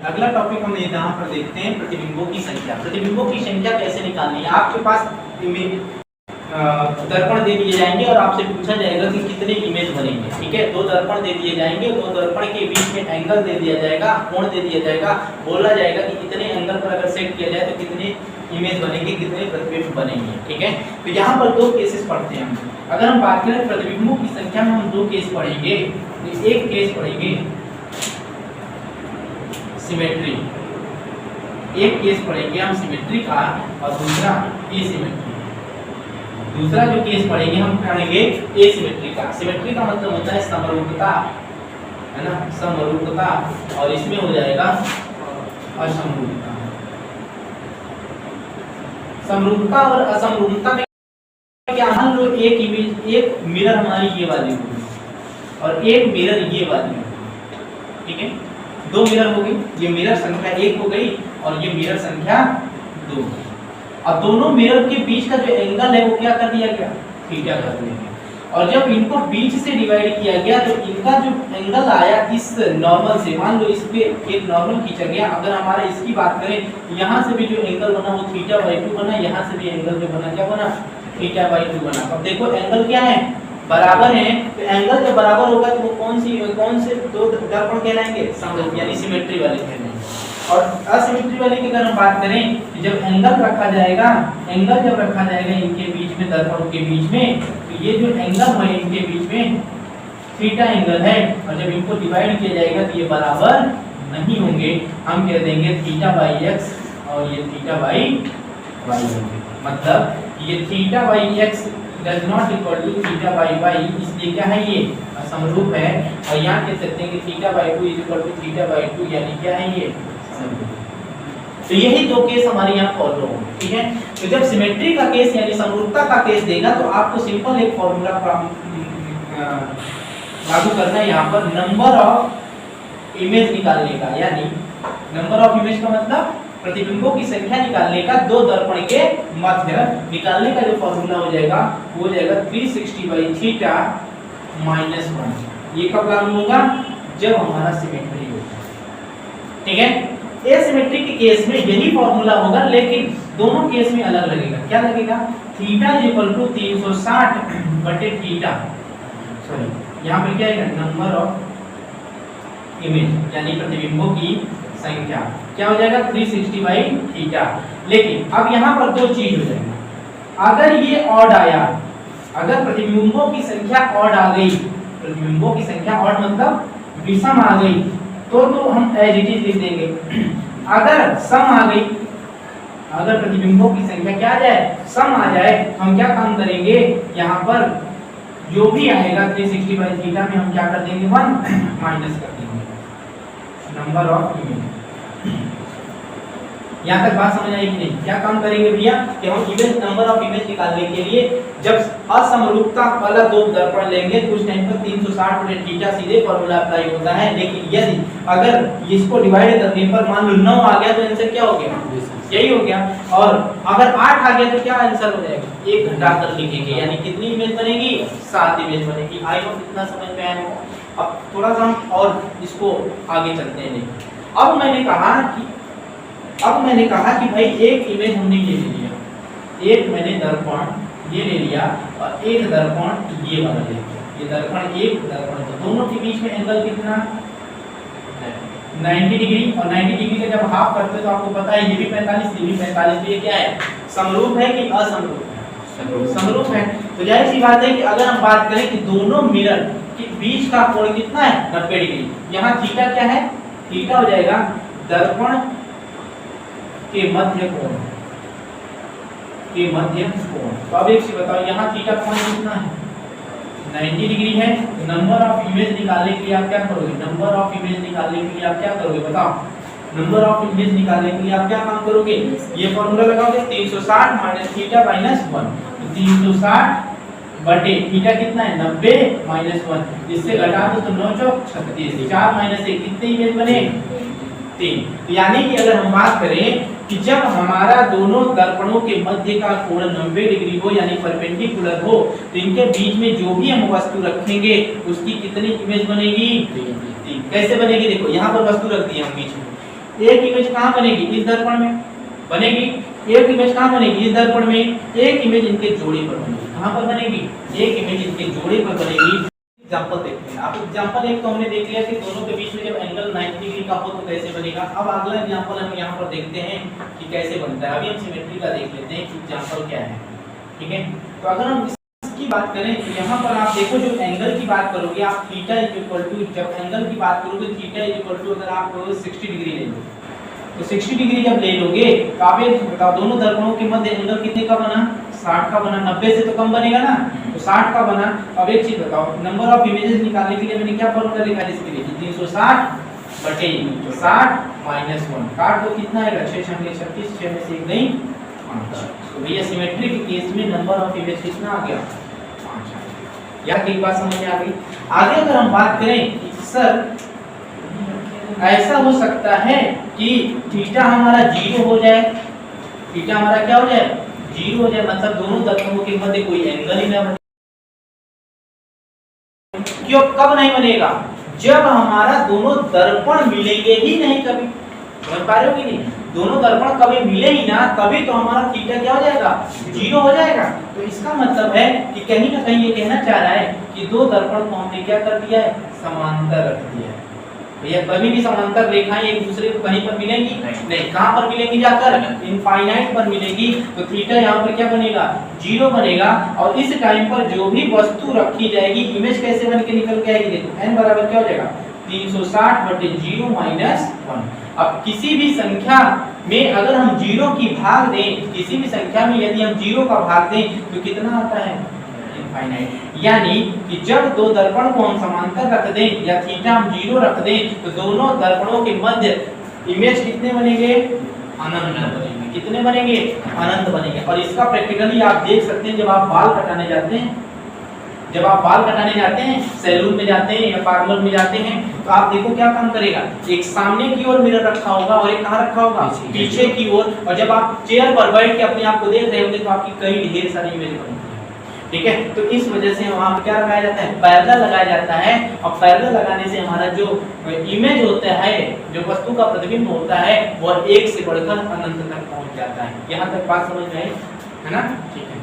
अगला टॉपिक हम यहाँ पर देखते हैं प्रतिबिंबों की संख्या। प्रतिबिंबों की संख्या कैसे निकालनी है। आपके पास दर्पण दे दिए जाएंगे और आपसे पूछा जाएगा कि कितने इमेज बनेंगे। ठीक है, दो दर्पण दे दिए जाएंगे, दो दर्पण के बीच में एंगल दे दिया जाएगा, कोण दे दिया जाएगा, बोला जाएगा कि कितने एंगल पर अगर सेट किया जाए तो कितने इमेज बनेंगे, कितने प्रतिबिंब बनेंगे। ठीक है, तो यहाँ पर दो केसेस पढ़ते हैं हम। अगर हम बात करें प्रतिबिंबों की संख्या में, हम दो केस पढ़ेंगे। एक केस पढ़ेंगे सिमेट्री, एक केस पढ़ेंगे हम सिमेट्री का और दूसरा एसिमेट्री। दूसरा जो केस पढ़ेंगे हम पढ़ेंगे एसिमेट्री का। सिमेट्री का मतलब होता है समरूपता, है ना, समरूपता, और इसमें हो जाएगा असमरूपता। समरूपता और असमरूपता में क्या, मान लो एक इमेज, एक मिरर हमारी ये वाली होगी और एक मिरर ये वाली होगी। ठीक है, दो मिरर हो गई, ये मिरर संख्या 1 हो गई और ये मिरर संख्या 2। और दोनों मिरर के बीच का जो एंगल है वो क्या कर दिया गया, थीटा कर दिया गया। और जब इनको बीच से डिवाइड किया गया तो इनका जो एंगल आया इस नॉर्मल से, मान लो इस पे एक नॉर्मल खींचा गया, अगर हमारा इसकी बात करें, यहाँ से भी जो एंगल बना वो θ/2 बना, यहाँ से भी एंगल जो बना क्या बना, θ/2 बना। अब देखो एंगल क्या है, बराबर है, तो एंगल जब बराबर होगा तो वो कौन से दो दर्पण कहलाएंगे, समरूप, यानी सिमेट्री वाले कहलाएंगे। और असिमेट्री वाले की अगर हम बात करें कि जब एंगल रखा जाएगा, एंगल जब रखा जाएगा इनके बीच में, दर्पणों के बीच में, तो ये जो एंगल है इनके बीच में थीटा एंगल है, और जब इनको डिवाइड किया जाएगा तो ये बराबर नहीं होंगे। हम कह देंगे θ/x और ये θ/y होंगे। मतलब ये θ/x does not equal to θ/y, इसलिए क्या है, ये असमरूप है। और यहाँ कह सकते हैं कि θ/2 is equal to θ/2, यानी क्या है, ये समरूप। तो यही दो केस हमारे यहाँ फॉलो होंगे। ठीक है, तो जब सिमेट्री का केस यानी समरूपता का केस देगा तो आपको सिंपल एक फॉर्मूला लागू करना है यहाँ पर, नंबर ऑफ इमेज निकालने का, यानी नंबर ऑफ इमेज का मतलब प्रतिबिंबों की संख्या निकालने का, दो दर्पण के मध्य निकालने का जो फॉर्मूला हो जाएगा वो हो जाएगा 360/θ - 1। ये कब लागू होगा, जब हमारा सिमेट्री होगा। ठीक है, एसिमेट्री के केस में यही फॉर्मूला होगा, लेकिन दोनों केस में अलग लगेगा। क्या लगेगा, θ = 360/θ, सॉरी यहाँ पे क्या है, नंबर ऑफ इमेज यानी प्रतिबिंबों की संख्या क्या हो जाएगा, 360/θ। लेकिन अब यहाँ पर दो चीज हो जाएगी, अगर ये ऑड आया, अगर प्रतिबिंबों की संख्या ऑड आ गई, प्रतिबिंबों की संख्या ऑड मतलब विषम आ गई, तो हम एज इट इज लिख देंगे। अगर सम आ गई, अगर प्रतिबिंबों की संख्या क्या आ जाए, सम आ जाए, हम क्या काम करेंगे, यहाँ पर जो भी आएगा 360/θ में हम क्या कर देंगे, 1 माइनस कर देंगे नंबर ऑफ इमेज। यहाँ तक बात समझ आई कि नहीं। क्या काम करेंगे भैया कि हम इमेज, नंबर ऑफ इमेज निकालने के लिए जब असमरूपता वाला दो दर्पण लेंगे तो उस टाइम पर 360/θ सीधे फॉर्मूला अप्लाई होता है। लेकिन यदि अगर इसको डिवाइड करने पर मान लो 9 आ गया तो आंसर क्या हो गया, यही हो गया। और अगर 8 आ गया तो क्या आंसर हो जाएगा, 1 घटाकर लिखेंगे, यानी कितनी इमेज बनेगी, 7 इमेज बनेगी। आई होप इतना समझ में आया हो। अब थोड़ा सा हम और इसको आगे चलते हैं। अब मैंने कहा कि भाई एक इमेज हमने ये ले लिया, एक मैंने दर्पण ये ले लिया और एक दर्पण ये वाला ले लिया। ये दर्पण एक, दर्पण दो, दोनों के बीच में एंगल कितना, 90 डिग्री। और 90 डिग्री का जब हाफ करते तो आपको पता है ये भी 45, ये भी 45, तो ये क्या है, समरूप है कि असमरूप है, समरूप है। तो जाहिर सी बात है कि अगर हम बात करें कि दोनों मिरर के बीच का कोण कितना है, 90 डिग्री। यहाँ थीटा क्या है, थीटा हो जाएगा दर्पण के मध्य कोण, के मध्य कोण। तो अब एक चीज बताओ, यहाँ थीटा कोण कितना है, 90 डिग्री है। नंबर ऑफ इमेज निकालने के लिए आप क्या करोगे, नंबर ऑफ इमेज निकालने के लिए आप क्या करोगे बताओ, नंबर ऑफ इमेज निकालने के लिए आप क्या काम करोगे, ये फॉर्मूला लगाओगे 360 - θ - 1। 360 थीटा कितना है, 90 - 1, इससे घटा दो तो 9 चौक 36, 4 - 1 कितने इमेज बने, 3। यानी कि अगर हम बात करें कि जब हमारा दोनों दर्पणों के मध्य का कोण 90 डिग्री हो यानी परपेंडिकुलर हो, तो इनके बीच में जो भी हम वस्तु रखेंगे उसकी कितनी इमेज बनेगी, 3। कैसे बनेगी, देखो यहाँ पर वस्तु रख दी हम बीच में, एक इमेज कहाँ बनेगी? इस दर्पण में बनेगी। एक इमेज कहाँ बनेगी? इस दर्पण में। एक इमेज इनके जोड़े पर बनेगी। कहाँ पर बनेगी? एक इमेज इनके जोड़े पर बनेगी। एग्जांपल देखते हैं। आप एग्जांपल एक तो हमने देख लिया कि दोनों के बीच में जब एंगल 90 डिग्री का हो तो कैसे बनेगा। अब अगला एग्जांपल हम यहाँ पर देखते हैं कि कैसे बनता है। अभी हम सिमेट्री का देख लेते हैं कि एग्जांपल क्या है। ठीक है, तो अगर हम इसकी बात करें तो यहाँ पर आप देखो, जो एंगल की बात करोगे आप थीटा इज इक्वल टू, जब एंगल की बात करोगे थीटा इज इक्वल टू, अगर आप 60 डिग्री ले लो तो 60 डिग्री जब ले लोगे तो आप ये बताओ दोनों दर्पणों के मध्य एंगल कितने का बना? 60 का बना। 90 से तो कम बनेगा ना, तो 60 का बना। अब एक चीज बताओ, नंबर ऑफ इमेजेस निकालने के लिए मैंने क्या फॉर्मूला लिखा है इसके लिए? 360 बटे 60 माइनस 1 काट दो, कितना आएगा? 6 6 36, 6 में से 1 नहीं 5। तो भैया सिमेट्री के केस में नंबर ऑफ इमेज कितना आ गया? 5। या एक बात समझ में आ गई। आगे अगर हम बात करें कि सर ऐसा हो सकता है कि थीटा हमारा 0 हो जाए, थीटा हमारा क्या हो जाए? 0 हो जाए, मतलब दोनों दर्पणों के मध्य कोई एंगल ही ना बने। क्यों? कब नहीं बनेगा? जब हमारा दोनों दर्पण मिलेंगे ही नहीं कभी। समझ पा रहे हो कि नहीं? दोनों दर्पण कभी मिले ही ना, तभी तो हमारा थीटा क्या हो जाएगा? 0 हो जाएगा। तो इसका मतलब है कि कहीं ना कहीं ये कहना चाह रहा है कि दो दर्पण को हमने क्या कर दिया है? समांतर रख दिया है। भैया कभी भी समांतर रेखाएं एक दूसरे को कहीं पर मिलेंगी नहीं। कहां पर मिलेंगी? जाकर इनफाइनाइट पर मिलेगी। तो थीटा यहाँ पर क्या बनेगा? 0 बनेगा। और इस टाइम पर जो भी वस्तु रखी जाएगी, इमेज कैसे बन के निकल के आएगी? देखो n बराबर क्या हो जाएगा? 360 बटे 0 माइनस 1। अब किसी भी संख्या में अगर हम 0 की भाग दें, किसी भी संख्या में यदि हम 0 का भाग दें तो कितना आता है? इनफाइनाइट। यानी कि जब दो दर्पण को हम समांतर रख दें या थीटा हम 0 रख दें तो दोनों दर्पणों के मध्य इमेज कितने बनेंगे? अनंत बनेंगे। कितने बनेंगे? अनंत बनेंगे। और इसका प्रैक्टिकली आप देख सकते हैं, जब आप बाल कटाने जाते हैं, जब आप बाल कटाने जाते हैं, सैलून में जाते हैं या पार्लर में जाते हैं, तो आप देखो क्या काम करेगा? एक सामने की ओर मिरर रखा होगा और एक कहाँ रखा होगा? पीछे की ओर। और जब आप चेयर पर बैठ के अपने आप को देख रहे होंगे तो आपकी कई ढेर सारी इमेज बनेंगी। ठीक है, तो इस वजह से वहां पर क्या लगाया जाता है? पैरेलल लगाया जाता है। और पैरेलल लगाने से हमारा जो इमेज होता है, जो वस्तु का प्रतिबिंब होता है, वो एक से बढ़कर अनंत तक पहुंच जाता है। यहाँ तक बात समझ में आई है ना? ठीक है।